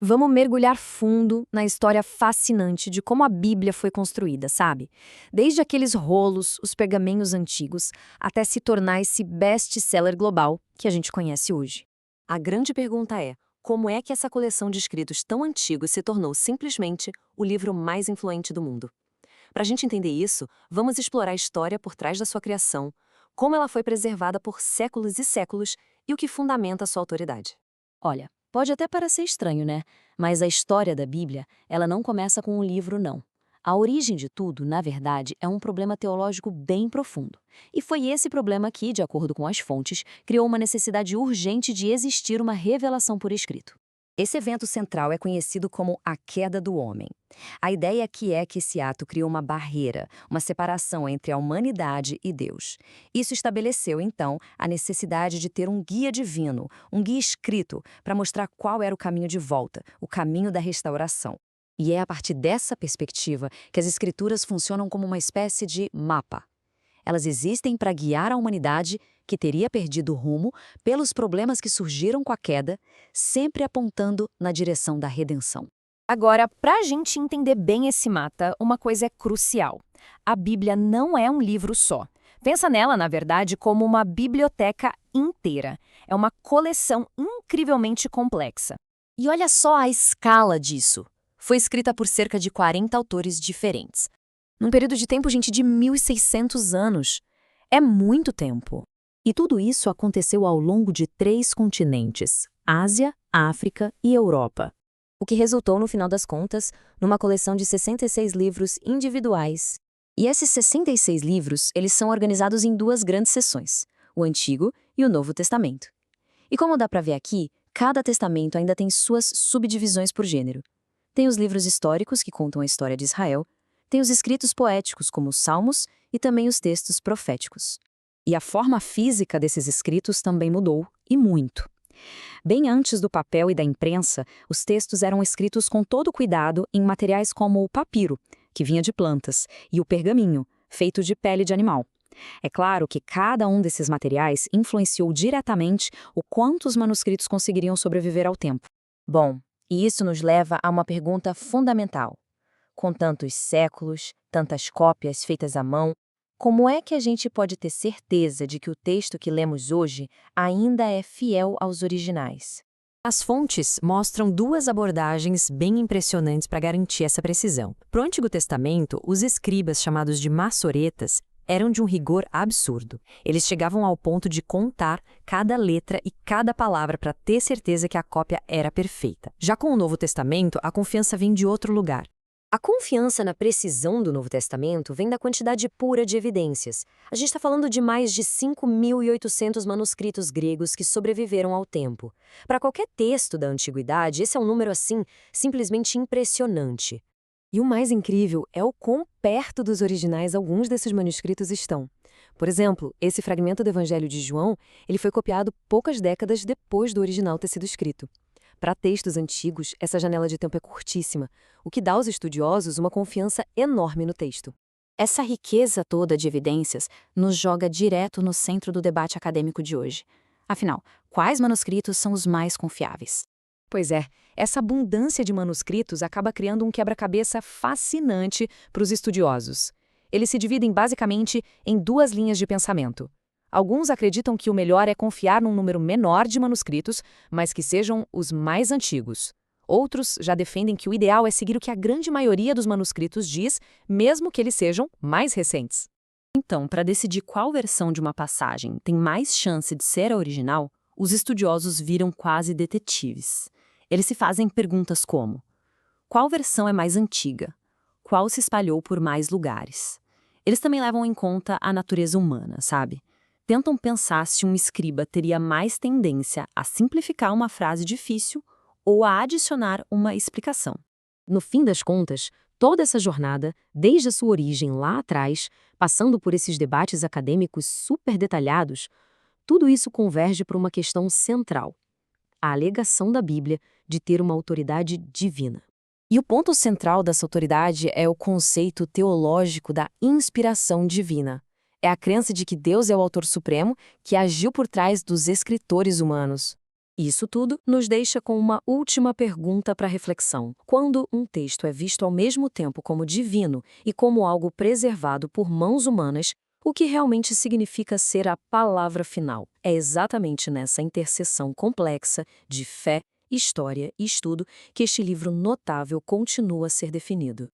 Vamos mergulhar fundo na história fascinante de como a Bíblia foi construída, sabe? Desde aqueles rolos, os pergaminhos antigos, até se tornar esse best-seller global que a gente conhece hoje. A grande pergunta é: como é que essa coleção de escritos tão antigos se tornou simplesmente o livro mais influente do mundo? Para a gente entender isso, vamos explorar a história por trás da sua criação, como ela foi preservada por séculos e séculos e o que fundamenta sua autoridade. Olha, pode até parecer estranho, né? Mas a história da Bíblia, ela não começa com um livro, não. A origem de tudo, na verdade, é um problema teológico bem profundo. E foi esse problema que, de acordo com as fontes, criou uma necessidade urgente de existir uma revelação por escrito. Esse evento central é conhecido como a queda do homem. A ideia aqui é que esse ato criou uma barreira, uma separação entre a humanidade e Deus. Isso estabeleceu, então, a necessidade de ter um guia divino, um guia escrito, para mostrar qual era o caminho de volta, o caminho da restauração. E é a partir dessa perspectiva que as escrituras funcionam como uma espécie de mapa. Elas existem para guiar a humanidade, que teria perdido o rumo, pelos problemas que surgiram com a queda, sempre apontando na direção da redenção. Agora, para a gente entender bem esse mapa, uma coisa é crucial. A Bíblia não é um livro só. Pensa nela, na verdade, como uma biblioteca inteira. É uma coleção incrivelmente complexa. E olha só a escala disso. Foi escrita por cerca de 40 autores diferentes. Num período de tempo, gente, de 1.600 anos. É muito tempo. E tudo isso aconteceu ao longo de 3 continentes: Ásia, África e Europa. O que resultou, no final das contas, numa coleção de 66 livros individuais. E esses 66 livros, eles são organizados em 2 grandes seções, o Antigo e o Novo Testamento. E como dá para ver aqui, cada testamento ainda tem suas subdivisões por gênero. Tem os livros históricos, que contam a história de Israel, tem os escritos poéticos, como os Salmos, e também os textos proféticos. E a forma física desses escritos também mudou, e muito. Bem antes do papel e da imprensa, os textos eram escritos com todo cuidado em materiais como o papiro, que vinha de plantas, e o pergaminho, feito de pele de animal. É claro que cada um desses materiais influenciou diretamente o quanto os manuscritos conseguiriam sobreviver ao tempo. Bom, e isso nos leva a uma pergunta fundamental. Com tantos séculos, tantas cópias feitas à mão, como é que a gente pode ter certeza de que o texto que lemos hoje ainda é fiel aos originais? As fontes mostram 2 abordagens bem impressionantes para garantir essa precisão. Para o Antigo Testamento, os escribas, chamados de massoretas, eram de um rigor absurdo. Eles chegavam ao ponto de contar cada letra e cada palavra para ter certeza que a cópia era perfeita. Já com o Novo Testamento, a confiança vem de outro lugar. A confiança na precisão do Novo Testamento vem da quantidade pura de evidências. A gente está falando de mais de 5.800 manuscritos gregos que sobreviveram ao tempo. Para qualquer texto da antiguidade, esse é um número assim, simplesmente impressionante. E o mais incrível é o quão perto dos originais alguns desses manuscritos estão. Por exemplo, esse fragmento do Evangelho de João, ele foi copiado poucas décadas depois do original ter sido escrito. Para textos antigos, essa janela de tempo é curtíssima, o que dá aos estudiosos uma confiança enorme no texto. Essa riqueza toda de evidências nos joga direto no centro do debate acadêmico de hoje. Afinal, quais manuscritos são os mais confiáveis? Pois é, essa abundância de manuscritos acaba criando um quebra-cabeça fascinante para os estudiosos. Eles se dividem basicamente em 2 linhas de pensamento. Alguns acreditam que o melhor é confiar num número menor de manuscritos, mas que sejam os mais antigos. Outros já defendem que o ideal é seguir o que a grande maioria dos manuscritos diz, mesmo que eles sejam mais recentes. Então, para decidir qual versão de uma passagem tem mais chance de ser a original, os estudiosos viram quase detetives. Eles se fazem perguntas como: qual versão é mais antiga? Qual se espalhou por mais lugares? Eles também levam em conta a natureza humana, sabe? Tentam pensar se um escriba teria mais tendência a simplificar uma frase difícil ou a adicionar uma explicação. No fim das contas, toda essa jornada, desde a sua origem lá atrás, passando por esses debates acadêmicos super detalhados, tudo isso converge para uma questão central: a alegação da Bíblia de ter uma autoridade divina. E o ponto central dessa autoridade é o conceito teológico da inspiração divina. É a crença de que Deus é o autor supremo que agiu por trás dos escritores humanos. Isso tudo nos deixa com uma última pergunta para reflexão. Quando um texto é visto ao mesmo tempo como divino e como algo preservado por mãos humanas, o que realmente significa ser a palavra final? É exatamente nessa interseção complexa de fé, história e estudo que este livro notável continua a ser definido.